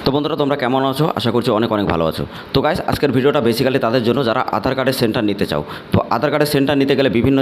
তো বন্ধুরা তোমরা কেমন আছো? আশা করছি অনেক অনেক ভালো আছো। তো গাইস আজকের ভিডিওটা বেসিক্যালি তাদের জন্য যারা আধার কার্ডের সেন্টার নিতে চাও। তো আধার কার্ডের সেন্টার নিতে গেলে বিভিন্ন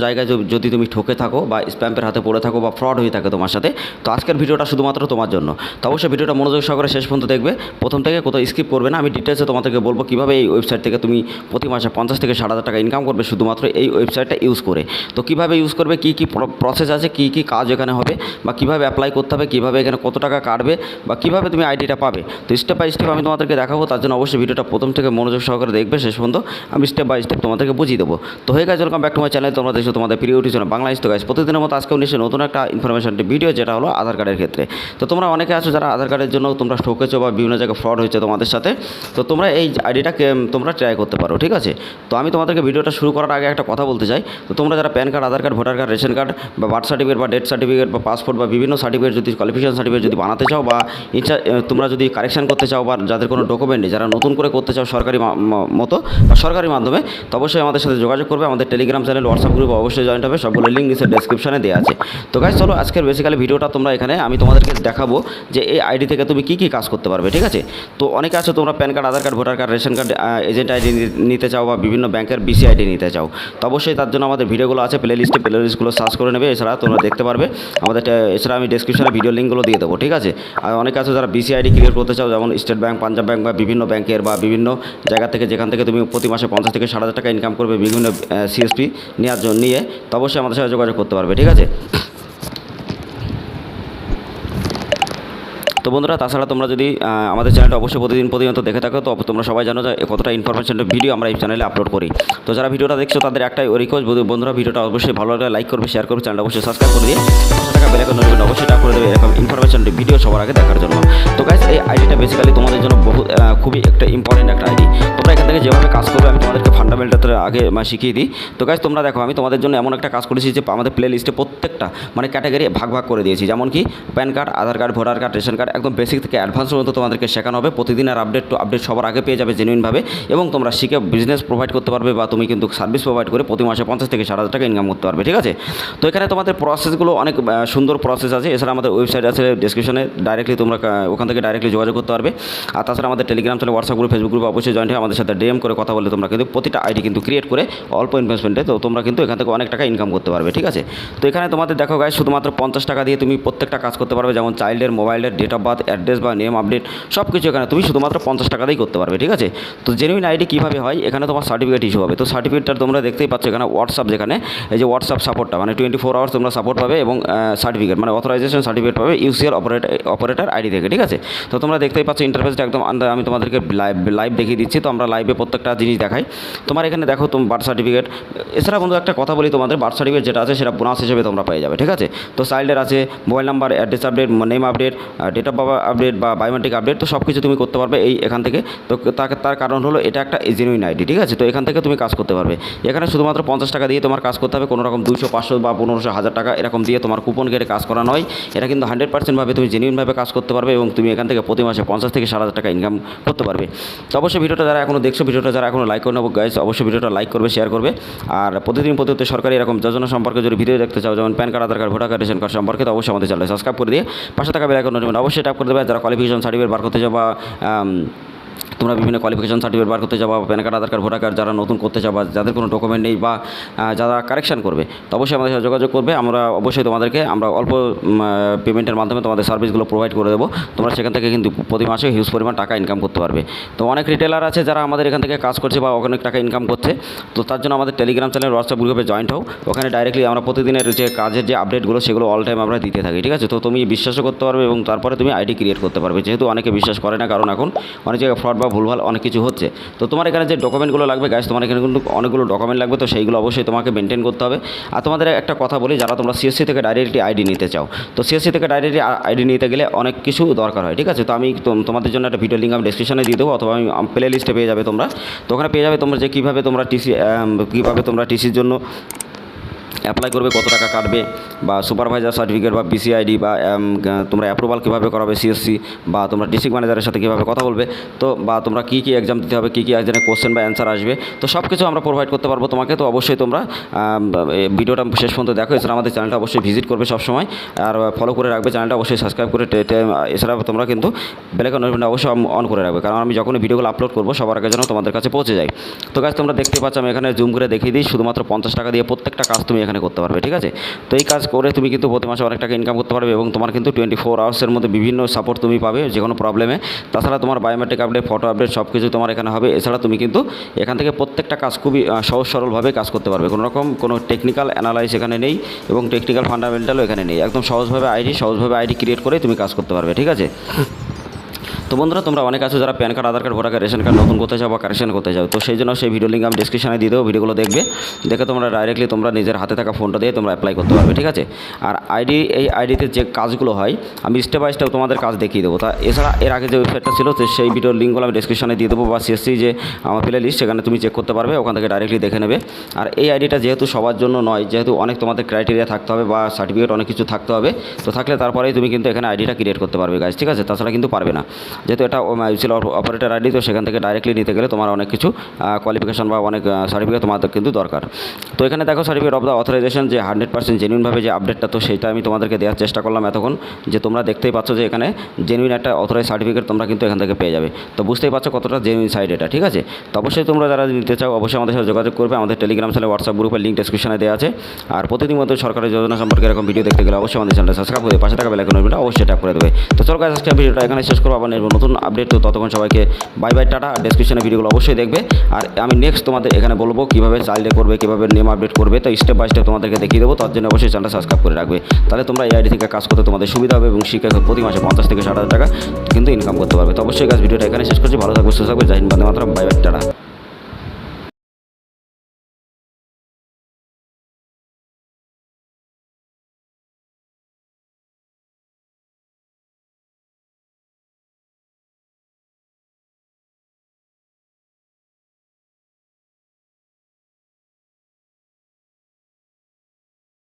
জায়গায় যদি তুমি ঠকে থাকো বা স্প্যামের হাতে পড়ে থাকো বা ফ্রড হয়ে থাকে তোমার সাথে, তো আজকের ভিডিওটা শুধুমাত্র তোমার জন্য। তো অবশ্যই ভিডিওটা মনোযোগ সহকারে শেষ পর্যন্ত দেখবে, প্রথম থেকে কোথাও স্কিপ করবে না। আমি ডিটেলসে তোমাদেরকে বলবো কীভাবে এই ওয়েবসাইট থেকে তুমি প্রতি মাসে 50 থেকে 60,000 টাকা ইনকাম করবে শুধুমাত্র এই ওয়েবসাইটটা ইউজ করে। তো কীভাবে ইউজ করবে, কী কী প্রসেস আছে, কী কী কাজ এখানে হবে, বা কীভাবে অ্যাপ্লাই করতে হবে, কীভাবে এখানে কত টাকা কাটবে, বা কীভাবে তুমি আইডিটা পাবে। তো স্টেপ বাই স্টেপ আমি তোমাদেরকে দেখাবো। তার জন্য অবশ্যই ভিডিওটা প্রথম থেকে মনোযোগ সহকারে দেখবে শেষ পর্যন্ত। আমি স্টেপ বাই স্টেপ তোমাদেরকে বুঝিয়ে দেবো। তো হয়ে গেছে, welcome back to my channel. তোমরা দেখছো তোমাদের প্রিয় টিউশন বাংলা ইস। তো গাইস প্রতিদিনের মতো আজকেও নিশ্চয়ই নতুন একটা ইনফরমেশন ভিডিও, যেটা হলো আধার কার্ডের ক্ষেত্রে। তো তোমরা অনেকে আছো যারা আধার কার্ডের জন্য তোমরা ঠকেছো বা বিভিন্ন জায়গায় ফ্রড হয়েছে তোমাদের সাথে। তো তোমরা এই আইডিটাকে তোমরা ট্রাই করতে পারো, ঠিক আছে। তো আমি তোমাদেরকে ভিডিওটা শুরু করার আগে একটা কথা বলতে চাই। তো তোমরা যারা PAN card, Aadhaar card, voter card, ration card বা বার্থ সার্টিফিকেট বা ডেথ সার্টিফিকেট বা পাসপোর্ট বা বিভিন্ন সার্টিফিকেট যদি কোয়ালিফিকেশন সার্টিফিকেট যদি বানাতে চাও বা তোমরা যদি কারেকশন করতে চাও বা যাদের কোনো ডকুমেন্ট নেই, যারা নতুন করে করতে চাও সরকারি মতো বা সরকারি মাধ্যমে, তো অবশ্যই আমাদের সাথে যোগাযোগ করবে। আমাদের টেলিগ্রাম চ্যানেল, হোয়াটসঅ্যাপ গ্রুপ অবশ্যই জয়েন্ট হবে। সবগুলো লিঙ্ক নিচে ডেসক্রিপশনে দেওয়া আছে। তো গাইস চলো আজকের বেসিক্যালি ভিডিওটা তোমরা এখানে আমি তোমাদেরকে দেখাবো যে এই আইডি থেকে তুমি কী কী কাজ করতে পারবে, ঠিক আছে। তো অনেকে আছে তোমরা PAN card, Aadhaar card, voter card, ration card, agent ID নিতে চাও বা বিভিন্ন ব্যাংকের বিসি আইডি নিতে চাও। তো অবশ্যই তার জন্য আমাদের ভিডিওগুলো আছে প্লে লিস্টগুলো সার্চ করে নেবে। এছাড়া তোমরা দেখতে পারবে আমাদের, এছাড়া আমি ডেসক্রিপশনে ভিডিও লিঙ্কগুলো দিয়ে দেবো, ঠিক আছে। আর অনেকে আছে যারা বিসি আইডি ক্লিয়ার করতে চাও, যেমন স্টেট ব্যাংক, পাঞ্জাব ব্যাংক বা বিভিন্ন ব্যাংকের বা বিভিন্ন জায়গা থেকে, যেখান থেকে তুমি প্রতি মাসে 50 থেকে 60,000 টাকা ইনকাম করবে বিভিন্ন সিএসপি নেওয়ার জন্য নিয়ে, তো অবশ্যই আমাদের সাথে যোগাযোগ করতে পারবে, ঠিক আছে। তো বন্ধুরা তাছাড়া তোমরা যদি আমাদের চ্যানেলটা অবশ্যই প্রতিনিয়ত দেখে থাকো, তো তোমরা সবাই জানো যে কতটা ইনফরমেশনের ভিডিও আমরা এই চ্যানেলে আপলোড করি। তো যারা ভিডিওটা দেখছো তাদের একটাই রিকোয়েস্ট, বন্ধুরা ভিডিওটা অবশ্যই ভালো লাগলে লাইক করবে, শেয়ার করবে, চ্যানেলটা অবশ্যই সাবস্ক্রাইব করে দিয়ে বেল আইকন অবশ্যই ট্যাপ করে দেবে এরকম ইনফরমেশন ভিডিও সবার আগে দেখার জন্য। তো গাইস এই আইডিটা বেসিক্যালি তোমাদের জন্য খুবই একটা ইম্পর্টেন্ট একটা আইডি। তোমরা এখান থেকে যেভাবে কাজ করবে আমি তোমাদেরকে ফান্ডামেন্টাল আগে শিখিয়ে দিই। তো গাইস তোমরা দেখো, আমি তোমাদের জন্য এমন একটা কাজ করেছি যে আমাদের প্লে লিস্টে প্রত্যেকটা ক্যাটাগরি ভাগ করে দিয়েছি। যেমন কি PAN card, Aadhaar card, voter card, ration card, একদম বেসিক থেকে অ্যাডভান্স পর্যন্ত তোমাদেরকে শেখানো হবে। প্রতিদিনের আপডেট সবার আগে পেয়ে যাবে জেনুইনভাবে, এবং তোমরা শিখে বিজনেস প্রোভাইড করতে পারবে বা তুমি কিন্তু সার্ভিস প্রোভাইড করে প্রতি মাসে 50 থেকে 60,000 টাকা ইনকাম করতে পারবে, ঠিক আছে। তো এখানে তোমাদের প্রসেসগুলো অনেক সুন্দর প্রসেস আছে। এছাড়া আমাদের ওয়েবসাইট আছে ডেসক্রিপশনে, ডাইরেক্টলি তোমরা ওখান থেকে ডাইরেক্টলি যোগাযোগ করতে পারবে। আর তাছাড়া আমাদের Telegram channel, WhatsApp group, Facebook group অবশ্যই জয়েন্ট হয়ে আমাদের সাথে ডিএম করে কথা বলে তোমরা কিন্তু প্রতিটা আইডি কিন্তু ক্রিয়েট করে অল্প ইনভেস্টমেন্টে তো তোমরা কিন্তু এখান থেকে অনেক টাকা ইনকাম করতে পারবে, ঠিক আছে। তো এখানে তোমাদের দেখো গাইস শুধুমাত্র 50 টাকা দিয়ে তুমি প্রত্যেকটা কাজ করতে পারবে, যেমন চাইল্ডের মোবাইলের ডেট অফ বার্থ, অ্যাড্রেস বা নেম আপডেট সব কিছু এখানে তুমি শুধুমাত্র 50 টাকা দিয়েই করতে পারবে, ঠিক আছে। তো জেনুইন আইডি কীভাবে হয়, এখানে তোমার সার্টিফিকেট ইস্যু হবে। তো সার্টিফিকেটটা তোমরা দেখতেই পাচ্ছ এখানে হোয়াটসঅ্যাপ, যেখানে এই যে হোয়াটসঅ্যাপ সাপোর্টটা 24 আওয়ার্স তোমরা সাপোর্ট পাবে, এবং সার্টিফিকেট অথরাইজেশন সার্টিফিকেট পাবে ইউসিএল অপারেটর আইডি থেকে, ঠিক আছে। তো তোমরা দেখতেই পাচ্ছ ইন্টারফেসটা একদম আমি তোমাদেরকে লাইভ দেখিয়ে দিচ্ছি। তো আমরা লাইভে প্রত্যেকটা জিনিস দেখাই। তোমার এখানে দেখো তুমি বার্থ সার্টিফিকেট, এছাড়া বন্ধু একটা কথা বলি, তোমাদের বার্থ সার্টিফিকেট যেটা আছে সেটা বোনাস হিসেবে তোমরা পেয়ে যাবে, ঠিক আছে। তো চাইল্ডের আছে mobile number, address update, name update, date of birth update বা বায়োমেট্রিক আপডেট, তো সব কিছু তুমি করতে পারবে এখান থেকে। তো তার কারণ হলো এটা একটা জেনুইন আইডি, ঠিক আছে। তো এখান থেকে তুমি কাজ করতে পারবে। এখানে শুধুমাত্র 50 টাকা দিয়ে তোমার কাজ করতে হবে, কোনো রকম 200, 500 বা 1500, 1000 টাকা এরকম দিয়ে তোমার কুপন কেটে কাজ করা নয়। এটা কিন্তু 100% ভাবে তুমি জেনুইনভাবে কাজ করতে পারবে, এবং তুমি এখান থেকে প্রতি মাসে 50 থেকে 60,000 টাকা ইনকাম করতে পারবে। তো অবশ্যই ভিডিওটা যারা এখনো দেখছো, ভিডিওটা যারা এখনো লাইক করে নেবো গাইস, অবশ্যই ভিডিওটা লাইক করবে, শেয়ার করবে। আর প্রতিদিন সরকারি এরকম যোজনা সম্পর্কে যদি ভিডিও দেখতে চাও, যেমন PAN card, Aadhaar card, voter card, ration card সম্পর্কে, তো অবশ্যই আমাদের চ্যানেল সাবস্ক্রাইব করে দিয়ে পাশে থাকা বেল আইকন অবশ্যই ট্যাপ করে দেবে। যারা কোয়ালিফিকেশন সার্টিফিকেট বার করতে যাও বা তোমরা বিভিন্ন কোয়ালিফিকেশন সার্টিফিকেট বার করতে যাবা, pan card, Aadhaar card, voter card যারা নতুন করতে চাও বা যাদের কোনো ডকুমেন্ট নেই বা যারা কারেকশন করবে, তো অবশ্যই আমাদের সাথে যোগাযোগ করবে। আমরা অবশ্যই তোমাদেরকে অল্প পেমেন্টের মাধ্যমে তোমাদের সার্ভিসগুলো প্রোভাইড করে দেবো। তোমরা সেখান থেকে কিন্তু প্রতি মাসে হিউজ পরিমাণ টাকা ইনকাম করতে পারবে। তো অনেক রিটেলার আছে যারা আমাদের এখান থেকে কাজ করছে বা অনেক টাকা ইনকাম করছে। তো তার জন্য আমাদের টেলিগ্রাম চ্যানেল, হোয়াটসঅ্যাপ গ্রুপে জয়েন্ট হও। ওখানে ডাইরেক্টলি আমরা প্রতিদিনের যে কাজের যে আপডেটগুলো সেগুলো অল টাইম আমরা দিতে থাকি, ঠিক আছে। তো তুমি বিশ্বাসও করতে পারবে এবং তারপরে তুমি আইডি ক্রিয়েট করতে পারবে, যেহেতু অনেকে বিশ্বাস করে না, কারণ এখন অনেক জায়গায় ফ্রড বা ভুলভাল অনেক কিছু হচ্ছে। তো তোমার এখানে যে ডকুমেন্টগুলো লাগবে গাইস, তোমার এখানে কিন্তু অনেকগুলো ডকুমেন্ট লাগবে, তো সেইগুলো অবশ্যই তোমাকে মেনটেন করতে হবে। আর তোমাদের একটা কথা বলি, যারা তোমরা সিএসসি থেকে ডাইরেক্টলি আইডি নিতে চাও, তো সিএসসি থেকে ডাইরেক্টলি আইডি নিতে গেলে অনেক কিছু দরকার হয়, ঠিক আছে। তো আমি তোমাদের জন্য একটা ভিডিও লিঙ্ক আমি ডেসক্রিপশনে দিয়ে দেবো, অথবা আমি প্লে লিস্টে পেয়ে যাবে তোমরা। তো ওখানে পেয়ে যাবে তোমরা যে কীভাবে তোমরা টিসির জন্য অ্যাপ্লাই করবে, কত টাকা কাটবে, বা সুপারভাইজার সার্টিফিকেট বা বিসিআইডি, বা তোমরা অ্যাপ্রুভাল কীভাবে করাবে সিএসসি, বা তোমরা ডিস্ট্রিক্ট ম্যানেজারের সাথে কীভাবে কথা বলবে, তো বা তোমরা কী কী এক্সাম দিতে হবে, কী কী এক্সামের কোশ্চেন বা অ্যান্সার আসবে, তো সব কিছু আমরা প্রোভাইড করতে পারবো তোমাকে। তো অবশ্যই তোমরা ভিডিওটা শেষ পর্যন্ত দেখো। এছাড়া আমাদের চ্যানেলটা অবশ্যই ভিজিট করবে সবসময়, আর ফলো করে রাখবে চ্যানেলটা, অবশ্যই সাবস্ক্রাইব করে এছাড়া তোমরা কিন্তু বেল আইকন অবশ্যই অন করে রাখবে, কারণ আমি যখনই ভিডিওগুলো আপলোড করবো সবার আগে যেন তোমাদের কাছে পৌঁছে যায়। তো গাইস তোমরা দেখতে পাচ্ছ আমি এখানে জুম করে দেখিয়ে দিই, শুধুমাত্র 50 টাকা দিয়ে প্রত্যেকটা কাজ তুমি এখানে করতে পারবে, ঠিক আছে। তো এই কাজ করে তুমি কিন্তু প্রতি মাসে অনেক টাকা ইনকাম করতে পারবে, এবং তোমার কিন্তু 24 আওয়ার্সের মধ্যে বিভিন্ন সাপোর্ট তুমি পাবে যে কোনো প্রবলেমে। তাছাড়া তোমার বায়োমেট্রিক আপডেট, ফটো আপডেট সব কিছু তোমার এখানে হবে। এছাড়া তুমি কিন্তু এখান থেকে প্রত্যেকটা কাজ খুবই সহজ সরলভাবে কাজ করতে পারবে, কোনো রকম কোনো টেকনিক্যাল অ্যানালাইজ এখানে নেই, এবং টেকনিক্যাল ফান্ডামেন্টালও এখানে নেই। একদম সহজভাবে আইডি ক্রিয়েট করে তুমি কাজ করতে পারবে, ঠিক আছে। তো বন্ধুরা, তোমরা অনেক আছো যারা PAN card, Aadhaar card, voter card, ration card নতুন করতে চাও বা কারেকশন করতে চাও, তো সেই জন্য সেই ভিডিও লিঙ্ক আমি ডিসক্রিপশনে দিয়ে দেবো। ভিডিওগুলো দেখে তোমরা ডাইরেক্টলি তোমরা নিজের হাতে থাকা ফোনটা দিয়ে তোমরা অ্যাপ্লাই করতে পারবে, ঠিক আছে। আর এই আইডিতে যে কাজগুলো হয় আমি স্টেপ বাই স্টেপ তোমাদের কাজ দেখিয়ে দেবো। তা এছাড়া এর আগে যে ওয়েবসাইটটা ছিল তো সেই ভিডিওর লিঙ্কগুলো আমি ডিসক্রিপশনে দিয়ে দেবো, বা সিএসসি যে আমার প্লে লিস্ট সেখানে তুমি চেক করতে পারবে, ওখান থেকে ডাইরেক্টলি দেখে নেবে। আর এই আইডিটা যেহেতু সবার জন্য নয়, যেহেতু অনেক তোমাদের ক্রাইটেরিয়া থাকতে হবে বা সার্টিফিকেট অনেক কিছু থাকতে হবে, তো থাকলে তারপরেই তুমি কিন্তু এখানে আইডিটা ক্রিয়েট করতে পারবে গাইজ, ঠিক আছে। তাছাড়া কিন্তু পারবে না, যেহেতু এটা অপারেটর আইডি, তো সেখান থেকে ডাইরেক্টলি নিতে গেলে তোমার অনেক কিছু কোয়ালিফিকেশন বা অনেক সার্টিফিকেট তোমাদের কিন্তু দরকার। তো এখানে দেখো সার্টিফিকেট অফ দ্য অথরাইজেশন যে 100% জেনুইনভাবে যে আপডেটটা, তো সেটা আমি তোমাদেরকে দেওয়ার চেষ্টা করলাম এতক্ষণ, যে তোমরা দেখতেই পাচ্ছ যে এখানে জেনুইন একটা অথরাইজ সার্টিফিকেট তোমরা কিন্তু এখান থেকে পেয়ে যাবে। তো বুঝতেই পারছো কতটা জেনুইন সাইড এটা, ঠিক আছে। তো অবশ্যই তোমরা যারা নিতে চাও অবশ্যই আমাদের সাথে যোগাযোগ করবে। আমাদের টেলিগ্রাম চ্যানেল, হোয়াটসঅ্যাপ গ্রুপের লিঙ্ক ডেসক্রিপশনে দেওয়া আছে। আর প্রতিদিন মতো সরকারি যোজনা সম্পর্কে এরকম ভিডিও দেখতে গেলে অবশ্যই আমাদের চ্যানেলটা সাবস্ক্রাইব করে পাশে থাকা বেল আইকন অবশ্যই ট্যাপ করে দেবে। তো চলো গাইস, আজকে ভিডিওটা এখানে শেষ করবো, আবার নতুন আপডেট। তো ততক্ষণ সবাইকে বাই বাই, টাটা। ডেসক্রিপশনে ভিডিওগুলো অবশ্যই দেখবে। আর আমি নেক্সট তোমাদের এখানে বলবো কীভাবে চাইল্ডে করবে, কীভাবে নেম আপডেট করবে, তো স্টেপ বাই স্টেপ তোমাদেরকে দেখিয়ে দেবো। তার জন্য অবশ্যই চ্যানেলটা সাবস্ক্রাইব করে রাখবে, তাহলে তোমরা এই আইডি থেকে কাজ করতে তোমাদের সুবিধা হবে, এবং শিক্ষা প্রতি মাসে 50 থেকে 60 হাজার টাকা কিন্তু ইনকাম করতে পারবে। তো অবশ্যই গাছ ভিডিওটা এখানে শেষ করছি। ভালো থাকবে, সুস্থ থাকবে। জয় হিন্দ, বন্দে মাতরম, বাই বাই, টাটা।